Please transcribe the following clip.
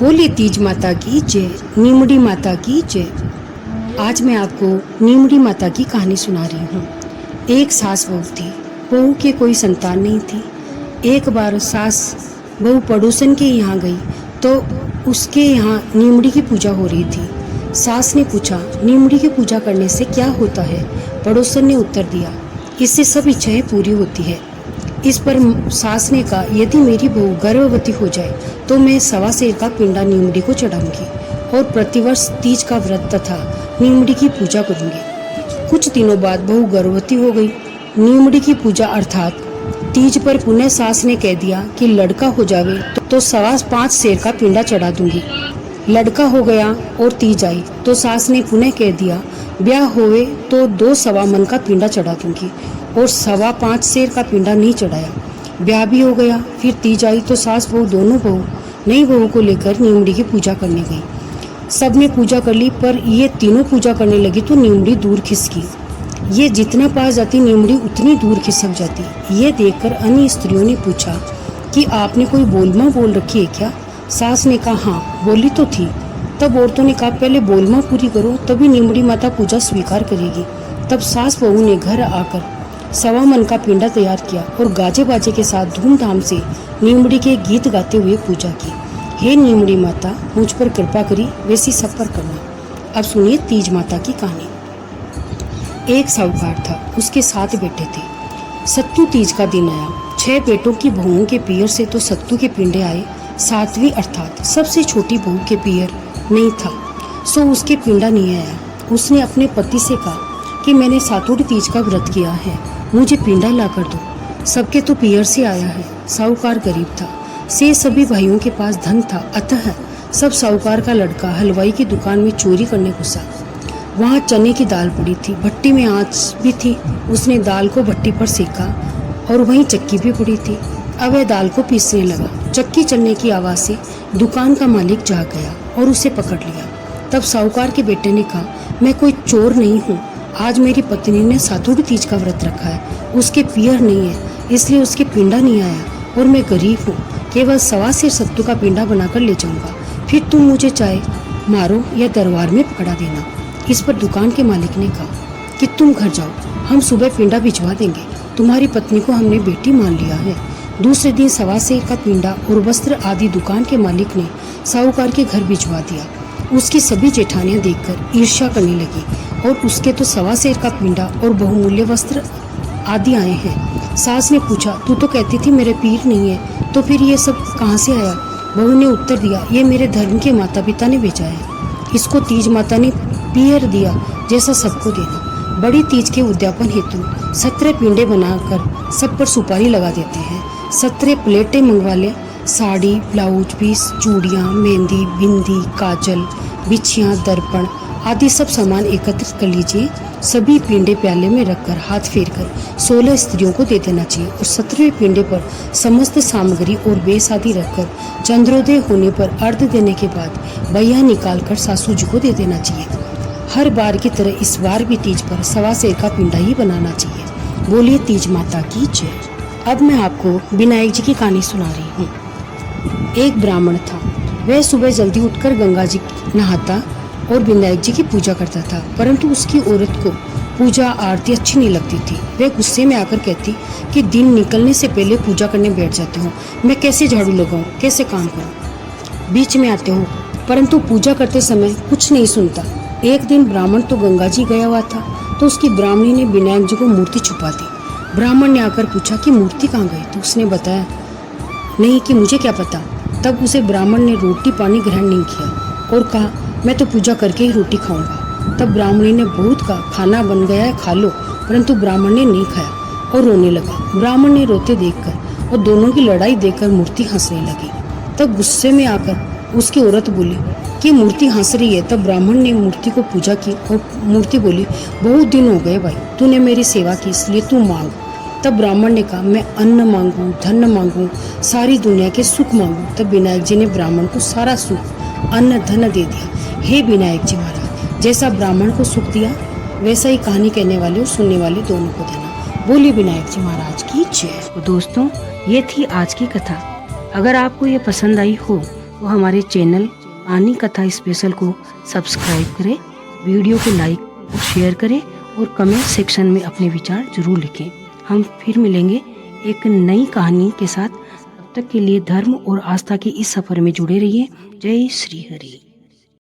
बोले तीज माता की जय, नीमड़ी माता की जय। आज मैं आपको नीमड़ी माता की कहानी सुना रही हूँ। एक सास बहू थी। बहू के कोई संतान नहीं थी। एक बार सास बहू पड़ोसन के यहाँ गई तो उसके यहाँ नीमड़ी की पूजा हो रही थी। सास ने पूछा, नीमड़ी की पूजा करने से क्या होता है? पड़ोसन ने उत्तर दिया, इससे सब इच्छाएं पूरी होती है। इस पर सास ने कहा, यदि मेरी बहू गर्भवती हो जाए तो मैं 1.25 सेर का पिंडा नीमड़ी को चढ़ाऊंगी और प्रतिवर्ष तीज का व्रत तथा नीमड़ी की पूजा करूंगी। कुछ दिनों बाद बहू गर्भवती हो गई। नीमड़ी की पूजा अर्थात तीज पर पुनः सास ने कह दिया कि लड़का हो जावे तो 5.25 सेर का पिंडा चढ़ा दूंगी। लड़का हो गया और तीज आई तो सास ने पुनः कह दिया, ब्याह होवे तो 2 सवा मन का पिंडा चढ़ा दूंगी और 5.25 सेर का पिंडा नहीं चढ़ाया। ब्याह भी हो गया। फिर तीज आई तो सास बहू दोनों बहू नई बहू को लेकर नीमड़ी की पूजा करने गई। सबने पूजा कर ली, पर ये तीनों पूजा करने लगी तो नीमड़ी दूर खिसकी। ये जितना पास जाती नीमड़ी उतनी दूर खिसक जाती। ये देखकर अन्य स्त्रियों ने पूछा कि आपने कोई बोलमा बोल रखी है क्या? सास ने कहा, हाँ बोली तो थी। तब औरतों ने कहा, पहले बोलमा पूरी करो तभी नीमड़ी माता पूजा स्वीकार करेगी। तब सास बहू ने घर आकर 1.25 मन का पिंडा तैयार किया और गाजे बाजे के साथ धूमधाम से नीमड़ी के गीत गाते हुए पूजा की। हे नीमड़ी माता, मुझ पर कृपा करी, वैसी सब पर करना। अब सुनिए तीज माता की कहानी। एक साहूकार था, उसके 7 बेटे थे। सत्तू तीज का दिन आया। 6 बेटों की बहुओं के पियर से तो सत्तू के पिंडे आए। 7वीं अर्थात सबसे छोटी बहू के पियर नहीं था, सो उसके पिंडा नहीं आया। उसने अपने पति से कहा कि मैंने सातोड़ी तीज का व्रत किया है, मुझे पिंडा ला कर दो। सबके तो पियर से आया है। साहूकार गरीब था, से सभी भाइयों के पास धन था, अतः सब साहूकार का लड़का हलवाई की दुकान में चोरी करने घुसा। वहाँ चने की दाल पड़ी थी, भट्टी में आँच भी थी। उसने दाल को भट्टी पर सेका और वहीं चक्की भी पड़ी थी। अब वह दाल को पीसने लगा। चक्की चलने की आवाज़ से दुकान का मालिक जाग गया और उसे पकड़ लिया। तब साहूकार के बेटे ने कहा, मैं कोई चोर नहीं हूँ, आज मेरी पत्नी ने सातोड़ी तीज का व्रत रखा है, उसके पियर नहीं है इसलिए उसके पिंडा नहीं आया और मैं गरीब हूँ, केवल 1.25 सेर सत्तू का पिंडा बनाकर ले जाऊंगा, फिर तुम मुझे चाहे मारो या दरबार में पकड़ा देना। इस पर दुकान के मालिक ने कहा कि तुम घर जाओ, हम सुबह पिंडा भिजवा देंगे, तुम्हारी पत्नी को हमने बेटी मान लिया है। दूसरे दिन 1.25 सेर का पिंडा और वस्त्र आदि दुकान के मालिक ने साहूकार के घर भिजवा दिया। उसकी सभी जेठानियां देखकर ईर्ष्या करने लगी और उसके तो 1.25 सेर का पिंडा और बहुमूल्य वस्त्र आदि आए हैं। सास ने पूछा, तू तो कहती थी मेरे पीर नहीं है, तो फिर ये सब कहाँ से आया? बहू ने उत्तर दिया, ये मेरे धर्म के माता पिता ने भेजा है। इसको तीज माता ने पीर दिया, जैसा सबको देना। बड़ी तीज के उद्यापन हेतु 17 पिंडे बनाकर सब पर सुपारी लगा देते हैं। 17 प्लेटें मंगवा ले। साड़ी, ब्लाउज पीस, चूड़ियाँ, मेहंदी, बिंदी, काजल, बिछियाँ, दर्पण आदि सब सामान एकत्रित कर लीजिए। सभी पिंडे प्याले में रखकर हाथ फेरकर 16 स्त्रियों को दे देना चाहिए और 17वें पिंडे पर समस्त सामग्री और बेस आदि रखकर चंद्रोदय होने पर अर्घ देने के बाद बैया निकालकर सासू जी को दे देना चाहिए। हर बार की तरह इस बार भी तीज पर 1.25 सेर का पिंडा ही बनाना चाहिए। बोलिए तीज माता की जय। अब मैं आपको विनायक जी की कहानी सुना रही हूँ। एक ब्राह्मण था, वह सुबह जल्दी उठकर गंगा जी नहाता और विनायक जी की पूजा करता था, परंतु उसकी औरत को पूजा आरती अच्छी नहीं लगती थी। वह गुस्से में आकर कहती कि दिन निकलने से पहले पूजा करने बैठ जाते हो, मैं कैसे झाड़ू लगाऊं, कैसे काम करूं? बीच में आते हो परंतु पूजा करते समय कुछ नहीं सुनता। एक दिन ब्राह्मण तो गंगा जी गया हुआ था तो उसकी ब्राह्मणी ने विनायक जी को मूर्ति छुपा दी। ब्राह्मण ने आकर पूछा कि मूर्ति कहाँ गई? तो उसने बताया नहीं कि मुझे क्या पता। तब उसे ब्राह्मण ने रोटी पानी ग्रहण नहीं किया और कहा, मैं तो पूजा करके ही रोटी खाऊंगा। तब ब्राह्मणी ने बहुत कहा, खाना बन गया है खा लो, परंतु ब्राह्मण ने नहीं खाया और रोने लगा। ब्राह्मण ने रोते देखकर और दोनों की लड़ाई देखकर मूर्ति हंसने लगी। तब गुस्से में आकर उसकी औरत बोली कि मूर्ति हंस रही है। तब ब्राह्मण ने मूर्ति को पूजा की और मूर्ति बोली, बहुत दिन हो गए भाई, तूने मेरी सेवा की इसलिए तू मांग। तब ब्राह्मण ने कहा, मैं अन्न मांगू, धन मांगू, सारी दुनिया के सुख मांगू। तब विनायक जी ने ब्राह्मण को सारा सुख अन्न धन दे दिया। हे विनायक जी महाराज, जैसा ब्राह्मण को सुख दिया वैसा ही कहानी कहने वाले और सुनने वाले दोनों को देना। बोलिए विनायक जी महाराज की जय। दोस्तों, ये थी आज की कथा। अगर आपको ये पसंद आई हो तो हमारे चैनल आनी कथा स्पेशल को सब्सक्राइब करें, वीडियो को लाइक और शेयर करें और कमेंट सेक्शन में अपने विचार जरूर लिखें। हम फिर मिलेंगे एक नई कहानी के साथ। तब तक के लिए धर्म और आस्था की इस सफ़र में जुड़े रहिए। जय श्री हरि।